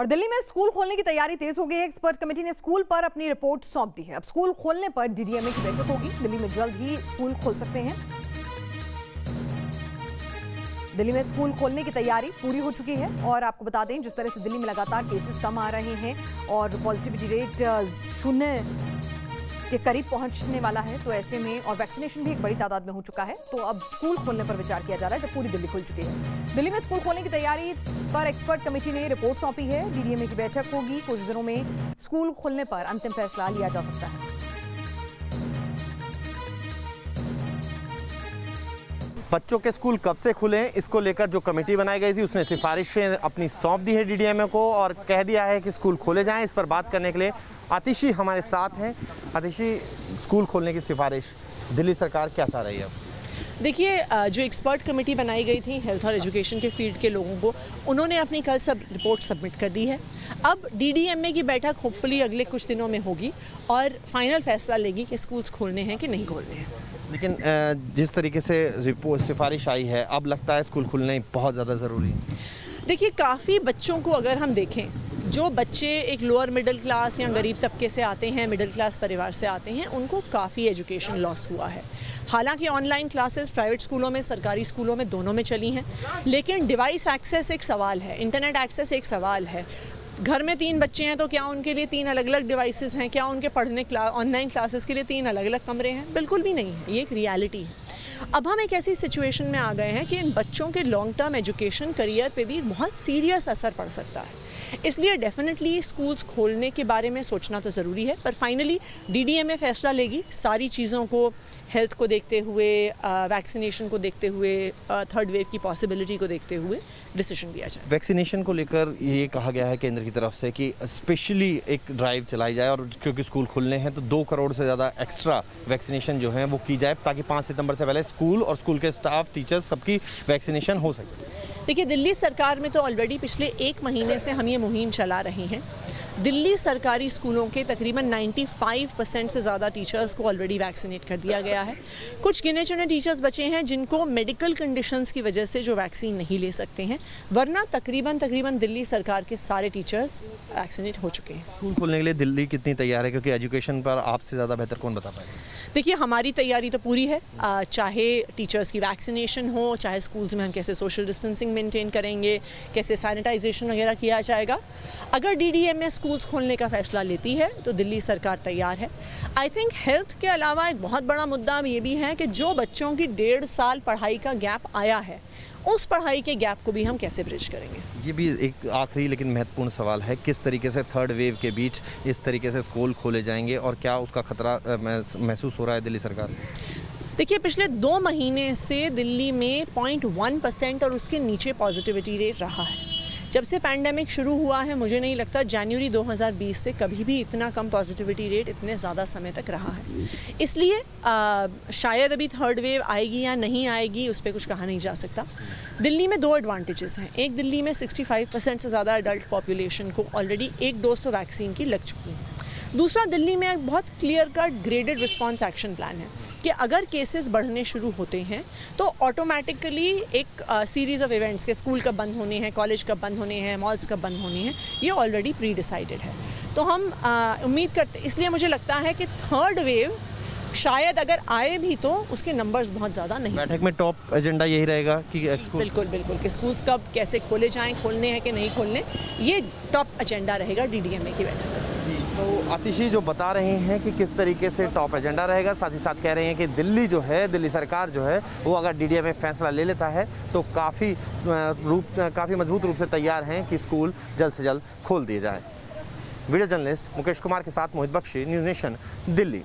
और दिल्ली में स्कूल खोलने की तैयारी तेज हो गई है। एक्सपर्ट कमेटी ने स्कूल पर अपनी रिपोर्ट सौंप दी है। अब स्कूल खोलने पर डीडीएमए की बैठक होगी। दिल्ली में जल्द ही स्कूल खोल सकते हैं। दिल्ली में स्कूल खोलने की तैयारी पूरी हो चुकी है और आपको बता दें, जिस तरह से दिल्ली में लगातार केसेस कम आ रहे हैं और पॉजिटिविटी रेट 0 के करीब पहुंचने वाला है, तो ऐसे में और वैक्सीनेशन भी एक बड़ी तादाद में हो चुका है, तो अब स्कूल खोलने पर विचार किया जा रहा है जब पूरी दिल्ली खुल चुकी है। दिल्ली में स्कूल खोलने की तैयारी पर एक्सपर्ट कमेटी ने रिपोर्ट सौंपी है। डीडीएमए की बैठक होगी। कुछ दिनों में स्कूल खोलने पर अंतिम फैसला लिया जा सकता है। बच्चों के स्कूल कब से खुलें, इसको लेकर जो कमेटी बनाई गई थी उसने सिफारिशें अपनी सौंप दी है डीडीएमए को और कह दिया है कि स्कूल खोले जाएं। इस पर बात करने के लिए आतिशी हमारे साथ हैं। आतिशी, स्कूल खोलने की सिफारिश दिल्ली सरकार क्या चाह रही है? देखिए, जो एक्सपर्ट कमेटी बनाई गई थी हेल्थ और एजुकेशन के फील्ड के लोगों को, उन्होंने अपनी कल सब रिपोर्ट सबमिट कर दी है। अब डीडीएमए की बैठक होपफुली अगले कुछ दिनों में होगी और फाइनल फैसला लेगी कि स्कूल्स खोलने हैं कि नहीं खोलने हैं। लेकिन जिस तरीके से रिपोर्ट सिफारिश आई है, अब लगता है स्कूल खुलने बहुत ज़्यादा ज़रूरी है। देखिए, काफ़ी बच्चों को अगर हम देखें, जो बच्चे एक लोअर मिडिल क्लास या गरीब तबके से आते हैं, मिडिल क्लास परिवार से आते हैं, उनको काफ़ी एजुकेशन लॉस हुआ है। हालांकि ऑनलाइन क्लासेस प्राइवेट स्कूलों में, सरकारी स्कूलों में, दोनों में चली हैं, लेकिन डिवाइस एक्सेस एक सवाल है, इंटरनेट एक्सेस एक सवाल है। घर में 3 बच्चे हैं तो क्या उनके लिए 3 अलग अलग डिवाइसेस हैं? क्या उनके पढ़ने ऑनलाइन क्लासेस के लिए 3 अलग अलग कमरे हैं? बिल्कुल भी नहीं है। ये एक रियलिटी है। अब हम एक ऐसी सिचुएशन में आ गए हैं कि इन बच्चों के लॉन्ग टर्म एजुकेशन करियर पे भी बहुत सीरियस असर पड़ सकता है। इसलिए डेफिनेटली स्कूल्स खोलने के बारे में सोचना तो ज़रूरी है, पर फाइनली डीडीएमए फैसला लेगी। सारी चीज़ों को, हेल्थ को देखते हुए, वैक्सीनेशन को देखते हुए, थर्ड वेव की पॉसिबिलिटी को देखते हुए डिसीजन लिया जाए। वैक्सीनेशन को लेकर ये कहा गया है केंद्र की तरफ से कि स्पेशली एक ड्राइव चलाई जाए और क्योंकि स्कूल खुलने हैं तो 2 करोड़ से ज़्यादा एक्स्ट्रा वैक्सीनेशन जो है वो की जाए ताकि 5 सितंबर से पहले स्कूल और स्कूल के स्टाफ, टीचर्स सबकी वैक्सीनेशन हो सके। देखिए, दिल्ली सरकार में तो ऑलरेडी पिछले 1 महीने से हम ये मुहिम चला रहे हैं। दिल्ली सरकारी स्कूलों के तकरीबन 95% से ज़्यादा टीचर्स को ऑलरेडी वैक्सीनेट कर दिया गया है। कुछ गिने चुने टीचर्स बचे हैं जिनको मेडिकल कंडीशंस की वजह से जो वैक्सीन नहीं ले सकते हैं, वरना तकरीबन दिल्ली सरकार के सारे टीचर्स वैक्सीनेट हो चुके हैं। स्कूल खोलने के लिए दिल्ली कितनी तैयार है, क्योंकि एजुकेशन पर आपसे ज़्यादा बेहतर कौन बता पाएगा? देखिए, हमारी तैयारी तो पूरी है। चाहे टीचर्स की वैक्सीनेशन हो, चाहे स्कूल्स में हम कैसे सोशल डिस्टेंसिंग मेंटेन करेंगे, कैसे सैनिटाइजेशन वगैरह किया जाएगा। अगर डीडीएमए स्कूल्स खोलने का फैसला लेती है तो दिल्ली सरकार तैयार है। आई थिंक हेल्थ के अलावा एक बहुत बड़ा मुद्दा ये भी है कि जो बच्चों की 1.5 साल पढ़ाई का गैप आया है, उस पढ़ाई के गैप को भी हम कैसे ब्रिज करेंगे। ये भी एक आखिरी लेकिन महत्वपूर्ण सवाल है, किस तरीके से थर्ड वेव के बीच इस तरीके से स्कूल खोले जाएंगे और क्या उसका खतरा महसूस हो रहा है दिल्ली सरकार को? देखिए, पिछले 2 महीने से दिल्ली में 0.1% और उसके नीचे पॉजिटिविटी रेट रहा है। जब से पैंडेमिक शुरू हुआ है, मुझे नहीं लगता जनवरी 2020 से कभी भी इतना कम पॉजिटिविटी रेट इतने ज़्यादा समय तक रहा है। इसलिए शायद अभी थर्ड वेव आएगी या नहीं आएगी, उस पर कुछ कहा नहीं जा सकता। दिल्ली में 2 एडवांटेजेस हैं। एक, दिल्ली में 65% से ज़्यादा एडल्ट पॉपुलेशन को ऑलरेडी 1 डोज तो वैक्सीन की लग चुकी है। दूसरा, दिल्ली में एक बहुत clear cut graded response action plan है कि अगर केसेस बढ़ने शुरू होते हैं तो ऑटोमेटिकली एक सीरीज़ ऑफ इवेंट्स के स्कूल कब बंद होने हैं, कॉलेज कब बंद होने हैं, मॉल्स कब बंद होने हैं, ये ऑलरेडी प्री डिसाइडेड है। तो हम उम्मीद करते, इसलिए मुझे लगता है कि थर्ड वेव शायद अगर आए भी तो उसके नंबर्स बहुत ज़्यादा नहीं। बैठक में टॉप एजेंडा यही रहेगा कि बिल्कुल कि स्कूल्स कब कैसे खोले जाएं, खोलने हैं कि नहीं खोलने, ये टॉप एजेंडा रहेगा डीडीएमए की बैठक का। तो आतिशी जो बता रहे हैं कि किस तरीके से टॉप एजेंडा रहेगा, साथ ही साथ कह रहे हैं कि दिल्ली जो है, दिल्ली सरकार जो है वो अगर डीडीएमए फैसला ले लेता है तो काफ़ी मजबूत रूप से तैयार हैं कि स्कूल जल्द से जल्द खोल दिए जाए। वीडियो जर्नलिस्ट मुकेश कुमार के साथ मोहित बख्शी, न्यूज़ नेशन, दिल्ली।